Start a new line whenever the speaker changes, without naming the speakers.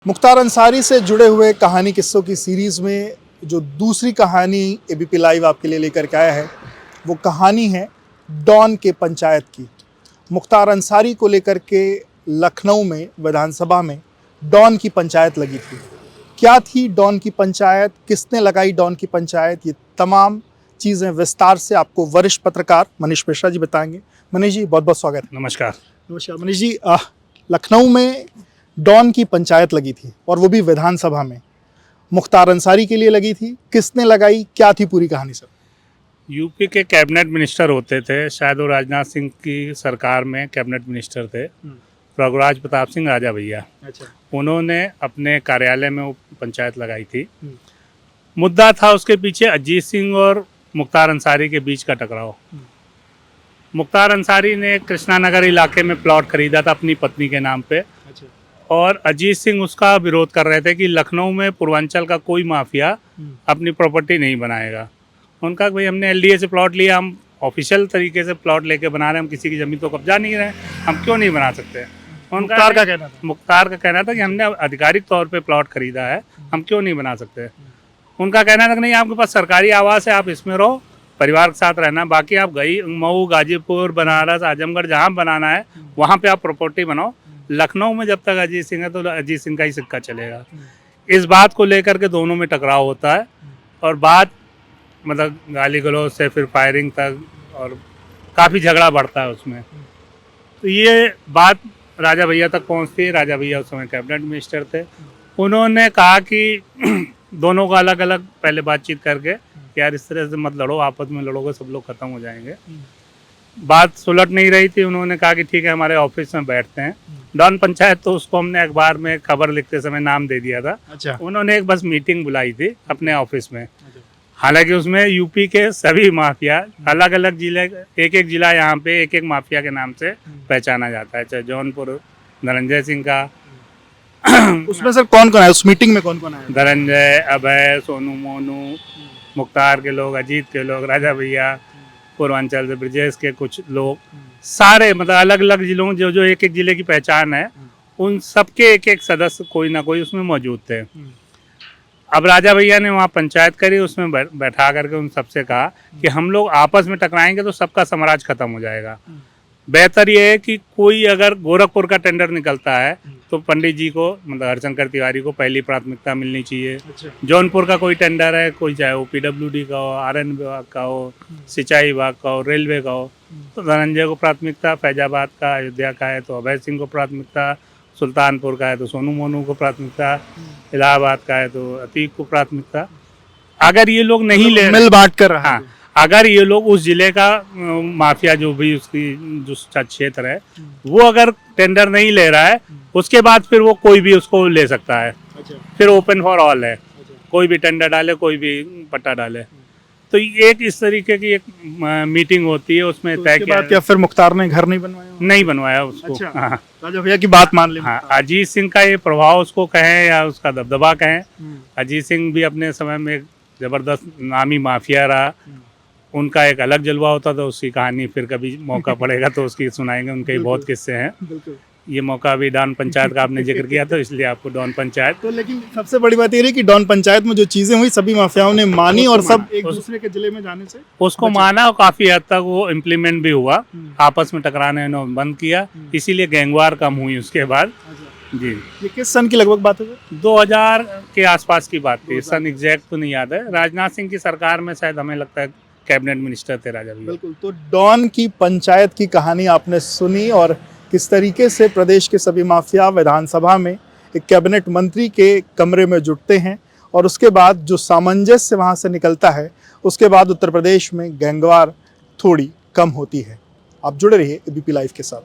मुख्तार अंसारी से जुड़े हुए कहानी किस्सों की सीरीज़ में जो दूसरी कहानी एबीपी लाइव आपके लिए लेकर के आया है वो कहानी है डॉन के पंचायत की। मुख्तार अंसारी को लेकर के लखनऊ में विधानसभा में डॉन की पंचायत लगी थी। क्या थी डॉन की पंचायत, किसने लगाई डॉन की पंचायत, ये तमाम चीज़ें विस्तार से आपको वरिष्ठ पत्रकार मनीष मिश्रा जी बताएंगे। मनीष जी बहुत बहुत स्वागत है।
नमस्कार।
नमस्कार मनीष जी। लखनऊ में डॉन की पंचायत लगी थी और वो भी विधानसभा में। मुख्तार अंसारी के लिए लगी थी, किसने लगाई, क्या थी पूरी कहानी सर?
यूपी के कैबिनेट मिनिस्टर होते थे, शायद वो राजनाथ सिंह की सरकार में कैबिनेट मिनिस्टर थे, रघुराज प्रताप सिंह राजा भैया।
अच्छा।
उन्होंने अपने कार्यालय में वो पंचायत लगाई थी। मुद्दा था उसके पीछे अजीत सिंह और मुख्तार अंसारी के बीच का टकराव। मुख्तार अंसारी ने कृष्णा नगर इलाके में प्लॉट खरीदा था अपनी पत्नी के नाम पे।
अच्छा।
और अजीत सिंह उसका विरोध कर रहे थे कि लखनऊ में पूर्वांचल का कोई माफिया अपनी प्रॉपर्टी नहीं बनाएगा। उनका भाई हमने एलडीए से प्लॉट लिया, हम ऑफिशियल तरीके से प्लॉट लेके बना रहे हैं, हम किसी की ज़मीन तो कब्जा नहीं रहे, हम क्यों नहीं बना सकते।
मुख्तार का कहना
था कि हमने आधिकारिक तौर पे प्लॉट खरीदा है, हम क्यों नहीं बना सकते। उनका कहना था कि नहीं, आपके पास सरकारी आवास है, आप इसमें रहो, परिवार के साथ रहना, बाकी आप मऊ, गाजीपुर, बनारस, आजमगढ़ जहाँ बनाना है वहाँ पे आप प्रॉपर्टी बनाओ। लखनऊ में जब तक अजीत सिंह है तो अजीत सिंह का ही सिक्का चलेगा। इस बात को लेकर के दोनों में टकराव होता है और बात मतलब गाली गलौज से फिर फायरिंग तक और काफ़ी झगड़ा बढ़ता है उसमें। तो ये बात राजा भैया तक पहुंचती है। राजा भैया उस समय कैबिनेट मिनिस्टर थे। उन्होंने कहा कि दोनों को अलग अलग पहले बातचीत करके यार इस तरह से मत लड़ो, आपस में लड़ोगे सब लोग खत्म हो जाएंगे। बात सुलट नहीं रही थी। उन्होंने कहा कि ठीक है हमारे ऑफिस में बैठते हैं। डॉन पंचायत तो उसको हमने अखबार में खबर लिखते समय नाम दे दिया था।
अच्छा।
उन्होंने एक बस मीटिंग बुलाई थी अपने ऑफिस में। हालांकि उसमें यूपी के सभी माफिया, अलग अलग जिले, एक एक जिला यहाँ पे एक एक माफिया के नाम से पहचाना जाता है। चाहे जौनपुर धनंजय सिंह का
उसमें सर कौन कौन है उस मीटिंग में? कौन कौन है?
धनंजय, अभय, सोनू, मोनू, मुख्तार के लोग, अजीत के लोग, राजा भैया, पूर्वांचल से ब्रजेश के कुछ लोग, सारे मतलब अलग अलग जिलों जो जो एक एक जिले की पहचान है उन सबके एक एक सदस्य कोई ना कोई उसमें मौजूद थे। अब राजा भैया ने वहाँ पंचायत करी, उसमें बैठा करके उन सबसे कहा कि हम लोग आपस में टकराएंगे तो सबका साम्राज्य खत्म हो जाएगा। बेहतर ये है कि कोई अगर गोरखपुर का टेंडर निकलता है तो पंडित जी को मतलब हरशंकर तिवारी को पहली प्राथमिकता मिलनी चाहिए।
अच्छा।
जौनपुर का कोई टेंडर है, कोई चाहे वो पीडब्ल्यूडी का हो, आरएन विभाग का हो, सिंचाई विभाग का हो, रेलवे का हो, तो धनंजय को प्राथमिकता, फैजाबाद का, अयोध्या का है तो अभय सिंह को प्राथमिकता, सुल्तानपुर का है तो सोनू मोनू को प्राथमिकता, इलाहाबाद का है तो अतीक को प्राथमिकता। अगर ये लोग नहीं ले
मिल बांट कर रहा है।
हाँ, अगर ये लोग उस जिले का माफिया जो भी उसकी जो क्षेत्र है वो अगर टेंडर नहीं ले रहा है उसके बाद फिर वो कोई भी उसको ले सकता है।
अच्छा।
फिर ओपन फॉर ऑल है।
अच्छा।
कोई भी टेंडर डाले, कोई भी पट्टा डाले। तो एक इस तरीके की एक मीटिंग होती है, उसमें
तो
तय
उसके बाद क्या फिर मुख्तार ने घर नहीं बनवाया?
नहीं बनवाया उसको।
अच्छा।
हाँ,
राजा भैया की बात मान ली।
हाँ, अजीत सिंह का ये प्रभाव उसको कहें या उसका दबदबा कहें। अजीत सिंह भी अपने समय में एक जबरदस्त नामी माफिया रहा। उनका एक अलग जलवा होता था, उसकी कहानी फिर कभी मौका पड़ेगा तो उसकी सुनाएंगे। उनके बहुत किस्से हैं। ये मौका भी डॉन पंचायत का आपने जिक्र किया तो इसलिए आपको डॉन पंचायत।
तो लेकिन सबसे बड़ी बात ये रही कि डॉन पंचायत में जो चीजें हुई सभी माफियाओं ने मानी और सब एक दूसरे के जिले में जाने से
उसको माना और काफी हद तक वो इम्प्लीमेंट भी हुआ। आपस में टकराने उन्होंने बंद किया, इसीलिए गैंगवार कम हुई उसके बाद। जी।
ये किस सन की लगभग बात है?
2000 के आसपास की बात थी, सन एग्जैक्ट तो नहीं याद है। राजनाथ सिंह की सरकार में शायद हमें लगता है कैबिनेट मिनिस्टर थे राजा भैया।
बिल्कुल। तो डॉन की पंचायत की कहानी आपने सुनी और किस तरीके से प्रदेश के सभी माफिया विधानसभा में एक कैबिनेट मंत्री के कमरे में जुटते हैं और उसके बाद जो सामंजस्य वहाँ से निकलता है उसके बाद उत्तर प्रदेश में गैंगवार थोड़ी कम होती है। आप जुड़े रहिए एबीपी लाइव के साथ।